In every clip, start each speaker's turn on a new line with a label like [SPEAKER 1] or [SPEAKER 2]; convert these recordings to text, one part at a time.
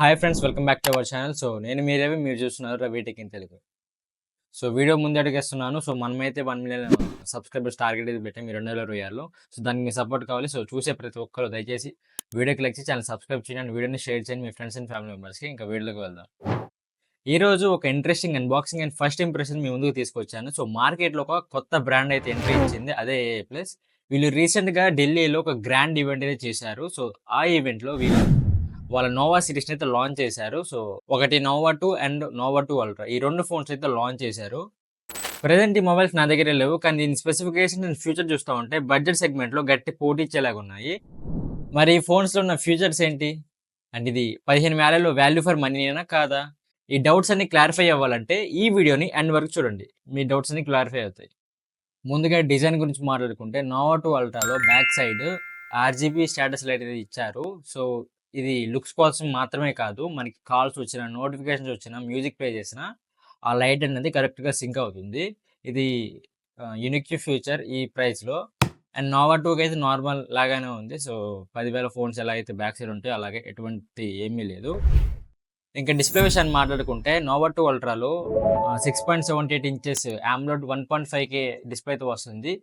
[SPEAKER 1] Hi friends, welcome back to our channel. నేను మీరు చూస్తున్నారు Ravi tech in Telugu. Video ముందు అడిగేస్తున్నాను. మనమైతే 1 మిలియన్ సబ్స్క్రైబర్స్ టార్గెట్ అయితే పెట్టాం ఈ 2026లో. దానికి మీ సపోర్ట్ కావాలి. చూసే ప్రతి ఒక్కరు దయచేసి వీడియోకి లైక్ చేసి ఛానల్ సబ్స్క్రైబ్ చేయండి, వీడియోని షేర్ చేయండి మీ ఫ్రెండ్స్ అండ్ ఫ్యామిలీ మెంబర్స్కి. ఇంకా వీడియోకి వెళ్దాం. ఈ రోజు ఒక interesting unboxing and first impression మీ ముందుకు తీసుకొచ్చాను. మార్కెట్లో ఒక కొత్త బ్రాండ్ అయితే ఎంట్రీ ఇచ్చింది, అదే ఏఐ ప్లస్. వీళ్ళు రీసెంట్గా ఢిల్లీలో ఒక గ్రాండ్ ఈవెంట్ అయితే చేశారు. ఆ ఈవెంట్లో వీళ్ళు వాళ్ళ నోవా సిరీస్ని అయితే లాంచ్ చేశారు. ఒకటి నోవా 2 అండ్ నోవా 2 అల్ట్రా, ఈ 2 ఫోన్స్ అయితే లాంచ్ చేశారు. ప్రెజెంట్ ఈ మొబైల్స్ నా దగ్గర లేవు, కానీ దీని స్పెసిఫికేషన్ అండ్ ఫ్యూచర్ చూస్తూ ఉంటే బడ్జెట్ సెగ్మెంట్లో గట్టి పోటీ ఇచ్చేలాగా ఉన్నాయి. మరి ఈ ఫోన్స్లో ఉన్న ఫ్యూచర్స్ ఏంటి, అండ్ ఇది 15,000లో వాల్యూ ఫర్ మనీనా కాదా? ఈ డౌట్స్ అన్ని క్లారిఫై అవ్వాలంటే ఈ వీడియోని ఎండ్ వరకు చూడండి, మీ డౌట్స్ అన్ని క్లారిఫై అవుతాయి. ముందుగా డిజైన్ గురించి మాట్లాడుకుంటే నోవా 2 అల్ట్రాలో back side RGB status light అనేది ఇచ్చారు. ఇది లుక్స్ కోసం మాత్రమే కాదు, మనకి కాల్స్ వచ్చినా, నోటిఫికేషన్స్ వచ్చినా, మ్యూజిక్ ప్లే చేసినా ఆ లైట్ అనేది కరెక్ట్గా సింక్ అవుతుంది. ఇది యూనిక్ ఫీచర్ ఈ ప్రైస్లో. అండ్ నోవా 2కి అయితే నార్మల్ లాగానే ఉంది. 10,000 ఫోన్స్ ఎలా అయితే బ్యాక్ సైడ్ ఉంటాయో అలాగే ఎటువంటి ఏమీ లేదు. ఇంకా డిస్ప్లే విషయాన్ని మాట్లాడుకుంటే నోవా 2 అల్ట్రాలో 6.78 ఇంచెస్ AMOLED 1.5K డిస్ప్లే అయితే వస్తుంది.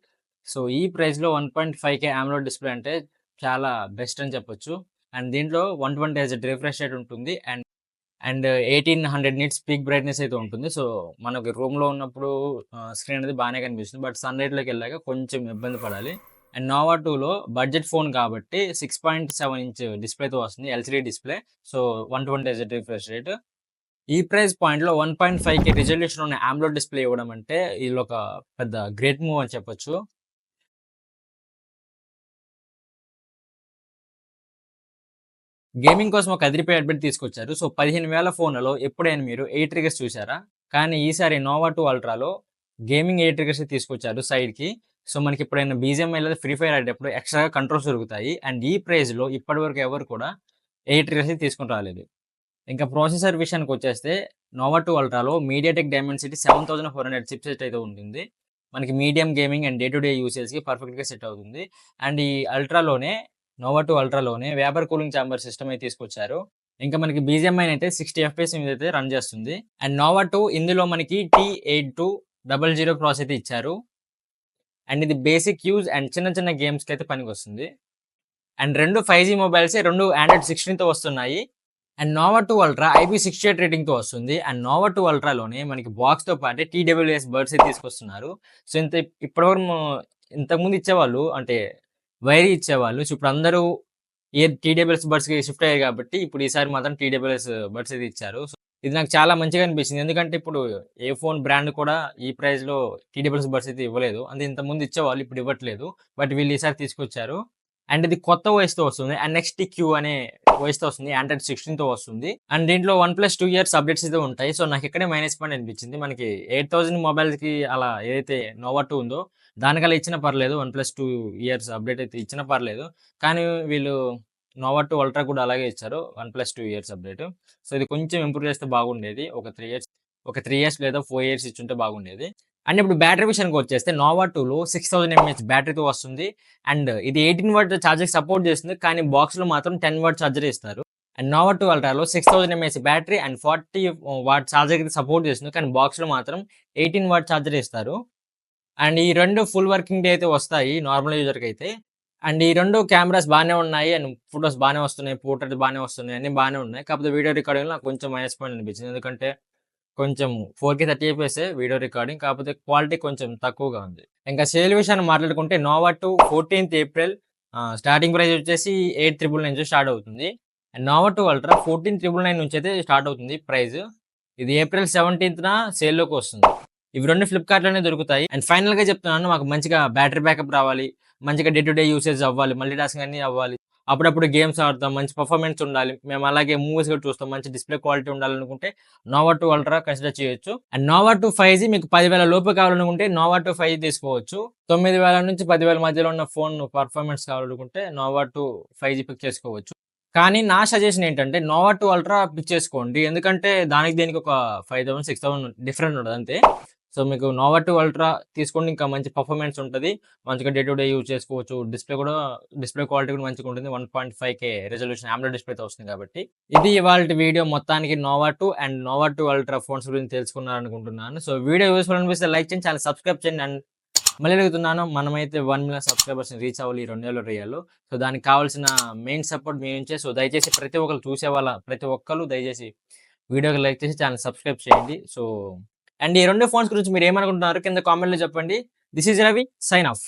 [SPEAKER 1] ఈ ప్రైస్లో 1.5K AMOLED డిస్ప్లే అంటే చాలా బెస్ట్ అని చెప్పొచ్చు. అండ్ దీంట్లో 120 Hz రిఫ్రెష్ రేట్ ఉంటుంది. అండ్ 1800 నిట్స్ పీక్ బ్రైట్నెస్ అయితే ఉంటుంది. మనకి రూమ్లో ఉన్నప్పుడు స్క్రీన్ అనేది బాగానే కనిపిస్తుంది, బట్ సన్ లైట్లోకి వెళ్ళాక కొంచెం ఇబ్బంది పడాలి. అండ్ నోవా 2లో బడ్జెట్ ఫోన్ కాబట్టి 6.7 ఇంచ్ డిస్ప్లేతో వస్తుంది, LCD display. 120 Hz refresh rate. ఈ ప్రైస్ పాయింట్లో 1.5K రిజల్యూషన్ ఉన్న AMOLED డిస్ప్లే ఇవ్వడం అంటే ఇది ఒక పెద్ద గ్రేట్ మూవ్ అని చెప్పొచ్చు. గేమింగ్ కోసం ఒక అదిరిపోయే అప్డేట్ తీసుకొచ్చారు. 15,000 ఫోన్లలో ఎప్పుడైనా మీరు 8 ట్రిగర్స్ చూసారా? కానీ ఈసారి నోవా 2 అల్ట్రాలో గేమింగ్ 8 ట్రిగర్స్ తీసుకొచ్చారు సైడ్కి. మనకి ఎప్పుడైనా BGMI లేదా ఫ్రీ ఫైర్ ఆడేటప్పుడు ఎక్స్ట్రాగా కంట్రోల్స్ దొరుకుతాయి. అండ్ ఈ ప్రైస్లో ఇప్పటివరకు ఎవరు కూడా 8 ట్రిగర్స్ తీసుకుని రాలేదు. ఇంకా ప్రాసెసర్ విషయానికి వచ్చేస్తే నోవా 2 అల్ట్రాలో మీడియాటెక్ డైమెన్సిటీ 7400 చిప్సెట్ అయితే ఉంటుంది. మనకి medium gaming and day to day యూసేజ్కి పర్ఫెక్ట్గా సెట్ అవుతుంది. అండ్ ఈ అల్ట్రాలోనే నోవా 2 అల్ట్రాలోనే వేపర్ కూలింగ్ ఛాంబర్ సిస్టమ్ అయితే తీసుకొచ్చారు. ఇంకా మనకి BGMI అయితే 60 FPS మీద అయితే రన్ చేస్తుంది. అండ్ నోవా 2 ఇందులో మనకి T8200 ప్రాసెస్ అయితే ఇచ్చారు. అండ్ ఇది బేసిక్ యూజ్ అండ్ చిన్న చిన్న గేమ్స్కి అయితే పనికి వస్తుంది. అండ్ 2 5G మొబైల్సే, 2 Android 16తో వస్తున్నాయి. అండ్ నోవా 2 అల్ట్రా IP68 రేటింగ్తో వస్తుంది. అండ్ నోవా 2 అల్ట్రాలోనే మనకి బాక్స్తో పాటే TWS బర్డ్స్ అయితే తీసుకొస్తున్నారు. ఇప్పటివరకు ఇంతకుముందు ఇచ్చేవాళ్ళు అంటే వైరీ ఇచ్చేవాళ్ళు. ఇప్పుడు అందరూ TWS బడ్స్కి షిఫ్ట్ అయ్యారు కాబట్టి ఇప్పుడు ఈసారి మాత్రం TWS బడ్స్ అయితే ఇచ్చారు. ఇది నాకు చాలా మంచిగా అనిపించింది, ఎందుకంటే ఇప్పుడు ఏ ఫోన్ బ్రాండ్ కూడా ఈ ప్రైస్లో TWS బడ్స్ అయితే ఇవ్వలేదు. అంటే ఇంతకుముందు ఇచ్చేవాళ్ళు, ఇప్పుడు ఇవ్వట్లేదు. బట్ వీళ్ళు ఈసారి తీసుకొచ్చారు. అండ్ ఇది కొత్త వాయిస్తో వస్తుంది, NXT-Q అనే వాయిస్తో వస్తుంది, Android 16తో వస్తుంది. అండ్ దీంట్లో 1+2 ఇయర్స్ అప్డేట్స్ అయితే ఉంటాయి. నాకు ఇక్కడే మైనస్ పాయింట్ అనిపించింది. మనకి 8,000 మొబైల్కి అలా ఏదైతే నోవా 2 ఉందో దానికల్లా ఇచ్చినా పర్లేదు, 1+2 ఇయర్స్ అప్డేట్ అయితే ఇచ్చినా పర్లేదు. కానీ వీళ్ళు నోవా 2 అల్ట్రా కూడా అలాగే ఇచ్చారు, 1+2 ఇయర్స్ అప్డేట్. ఇది కొంచెం ఇంప్రూవ్ చేస్తే బాగుండేది. ఒక 3 ఇయర్స్ లేదా 4 ఇయర్స్ ఇచ్చుంటే బాగుండేది. అండ్ ఇప్పుడు బ్యాటరీ విషయానికి వచ్చేస్తే నోవా 2లో 6000 mAh బ్యాటరీతో వస్తుంది. అండ్ ఇది 18 వాట్ ఛార్జర్ సపోర్ట్ చేస్తుంది, కానీ బాక్స్లో మాత్రం 10 వాట్ ఛార్జర్ ఇస్తారు. అండ్ నోవా 2 అల్ట్రాలో 6000 mAh battery and 40 watt charger అయితే సపోర్ట్ చేస్తుంది, కానీ బాక్స్లో మాత్రం 18 వాట్ ఛార్జర్ ఇస్తారు. అండ్ ఈ 2 ఫుల్ వర్కింగ్ డే అయితే వస్తాయి నార్మల్ యూజర్కి అయితే. అండ్ ఈ 2 కెమెరాస్ బాగానే ఉన్నాయి, అండ్ ఫొటోస్ బాగానే వస్తున్నాయి, పోర్ట్రేట్ బాగానే వస్తున్నాయి, అన్నీ బాగానే ఉన్నాయి. కాకపోతే వీడియో రికార్డింగ్లో నాకు కొంచెం మైనస్ పాయింట్ అనిపించింది, ఎందుకంటే కొంచెం 4K 30 fps వీడియో రికార్డింగ్, కాకపోతే క్వాలిటీ కొంచెం తక్కువగా ఉంది. ఇంకా సేల్ విషయాన్ని మాట్లాడుకుంటే Nova 2 14th April starting price వచ్చేసి 8,999 నుంచి స్టార్ట్ అవుతుంది. అండ్ నోవా 2 అల్ట్రా 14,999 నుంచి అయితే స్టార్ట్ అవుతుంది ప్రైస్. ఇది April 17th సేల్లోకి వస్తుంది. ఇవి 2 ఫ్లిప్కార్ట్లోనే దొరుకుతాయి. అండ్ ఫైనల్గా చెప్తున్నాను, మాకు మంచిగా బ్యాటరీ బ్యాకప్ రావాలి, మంచిగా డే టు డే యూసేజ్ అవ్వాలి, మల్టీ టాస్కింగ్ అన్నీ అవ్వాలి, అప్పుడప్పుడు గేమ్స్ ఆడతాం, మంచి పర్ఫార్మెన్స్ ఉండాలి, మేము అలాగే మూవీస్ కూడా చూస్తాం, మంచి డిస్ప్లే క్వాలిటీ ఉండాలనుకుంటే నోవా 2 అల్ట్రా కన్సిడర్ చేయొచ్చు. అండ్ నోవా 2 5G మీకు 10,000 లోపు కావాలనుకుంటే నోవా 2 5G తీసుకోవచ్చు. 9,000 నుంచి 10,000 మధ్యలో ఉన్న ఫోన్ పర్ఫార్మెన్స్ కావాలనుకుంటే నోవా 2 5G పిక్ చేసుకోవచ్చు. కానీ నా సజెషన్ ఏంటంటే నోవా 2 అల్ట్రా పిక్ చేసుకోండి, ఎందుకంటే దానికి దీనికి ఒక 5,000 6,000 డిఫరెంట్ ఉండదు అంతే. సో మీకు నోవా 2 అల్ట్రా తీసుకోండి. ఇంకా మంచి పర్ఫార్మెన్స్ ఉంటది. మంచిగా డే టు డే యూజ్ చేసుకోవచ్చు. డిస్‌ప్లే క్వాలిటీ కూడా మంచిగుంటుంది. 1.5K రిజల్యూషన్ AMOLED డిస్‌ప్లేతో వస్తుంది కాబట్టి. ఇది ఇవాల్టి వీడియో మొత్తానికి Nova 2 and Nova 2 ultra phones గురించి తెలుసుకున్నారనుకుంటున్నాను. సో వీడియో యూజ్‌ఫుల్ అనిపిస్తే లైక్ చేయండి. ఛానెల్ సబ్స్క్రైబ్ చేయండి. అండ్ మళ్ళీ అడుగుతున్నాను, మనమైతే 1 మిలియన్ సబ్స్క్రైబర్స్‌ని రీచ్ అవ్వాలి ఈ 2 నెలల్లో రియాలో. సో దానికి కావాల్సిన మెయిన్ సపోర్ట్ మీ నుంచే. సో దయచేసి ప్రతి ఒక్కళ్ళు దయచేసి వీడియోకి లైక్ చేసి ఛానెల్ సబ్స్క్రైబ్ చేయండి. సో అండ్ ఈ 2 ఫోన్స్ గురించి మీరేమనుకుంటున్నారో కింద కామెంట్‌లో చెప్పండి. This is Ravi, sign of.